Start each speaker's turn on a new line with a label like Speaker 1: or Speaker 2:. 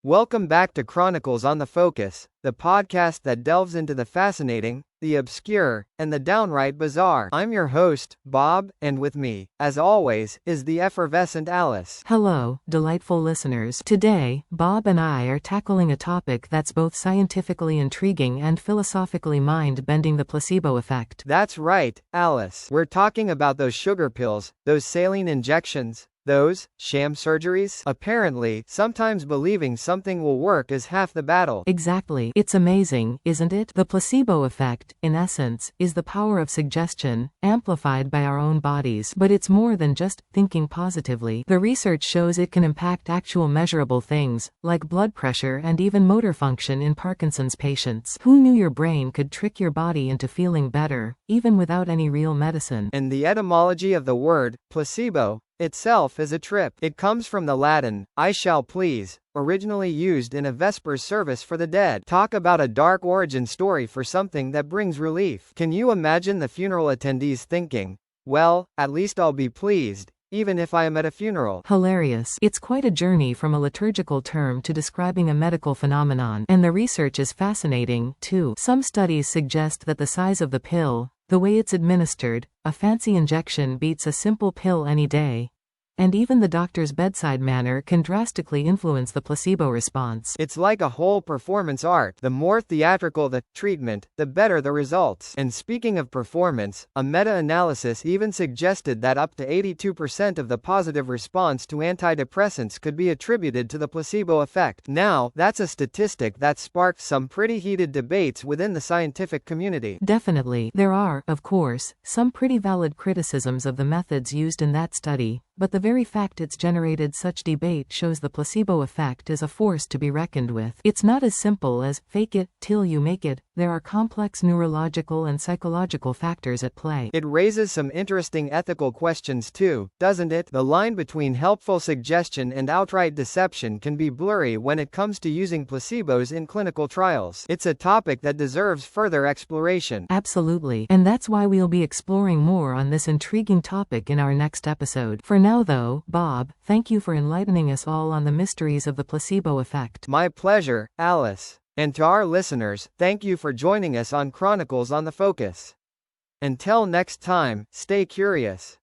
Speaker 1: Welcome back to Chronicles on the Focus, the podcast that delves into the fascinating, the obscure, and the downright bizarre. I'm your host, Bob, and with me, as always, is the effervescent Alice.
Speaker 2: Hello, delightful listeners. Today, Bob and I are tackling a topic that's both scientifically intriguing and philosophically mind-bending: the placebo effect.
Speaker 1: That's right, Alice. We're talking about those sugar pills, those saline injections, those sham surgeries. Apparently, sometimes believing something will work is half the battle.
Speaker 2: Exactly. It's amazing, isn't it? The placebo effect, in essence, is the power of suggestion, amplified by our own bodies. But it's more than just thinking positively. The research shows it can impact actual measurable things, like blood pressure and even motor function in Parkinson's patients. Who knew your brain could trick your body into feeling better, even without any real medicine?
Speaker 1: And the etymology of the word, placebo, itself is a trip. It comes from the Latin, I shall please, originally used in a Vespers service for the dead. Talk about a dark origin story for something that brings relief. Can you imagine the funeral attendees thinking, well, at least I'll be pleased, even if I am at a funeral?
Speaker 2: Hilarious. It's quite a journey from a liturgical term to describing a medical phenomenon, and the research is fascinating, too. Some studies suggest that the size of the pill, the way it's administered, a fancy injection beats a simple pill any day. And even the doctor's bedside manner can drastically influence the placebo response.
Speaker 1: It's like a whole performance art. The more theatrical the treatment, the better the results. And speaking of performance, a meta-analysis even suggested that up to 82% of the positive response to antidepressants could be attributed to the placebo effect. Now, that's a statistic that sparked some pretty heated debates within the scientific community.
Speaker 2: Definitely. There are, of course, some pretty valid criticisms of the methods used in that study. But the very fact it's generated such debate shows the placebo effect is a force to be reckoned with. It's not as simple as fake it till you make it. There are complex neurological and psychological factors at play.
Speaker 1: It raises some interesting ethical questions too, doesn't it? The line between helpful suggestion and outright deception can be blurry when it comes to using placebos in clinical trials. It's a topic that deserves further exploration.
Speaker 2: Absolutely. And that's why we'll be exploring more on this intriguing topic in our next episode. For now though, Bob, thank you for enlightening us all on the mysteries of the placebo effect.
Speaker 1: My pleasure, Alice. And to our listeners, thank you for joining us on Chronicles on the Focus. Until next time, stay curious.